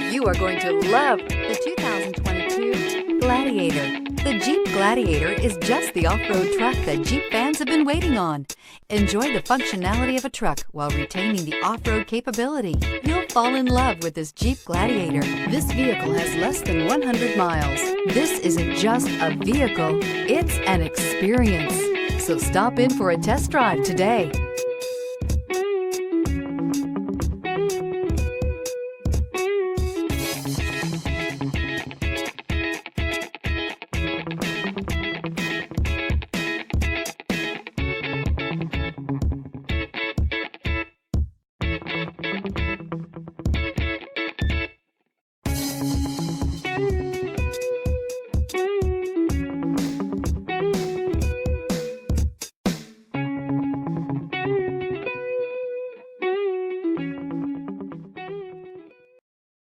You are going to love the 2022 Gladiator. The Jeep Gladiator is just the off-road truck that Jeep fans have been waiting on. Enjoy the functionality of a truck while retaining the off-road capability. You'll fall in love with this Jeep Gladiator. This vehicle has less than 100 miles. This isn't just a vehicle, it's an experience. So stop in for a test drive today.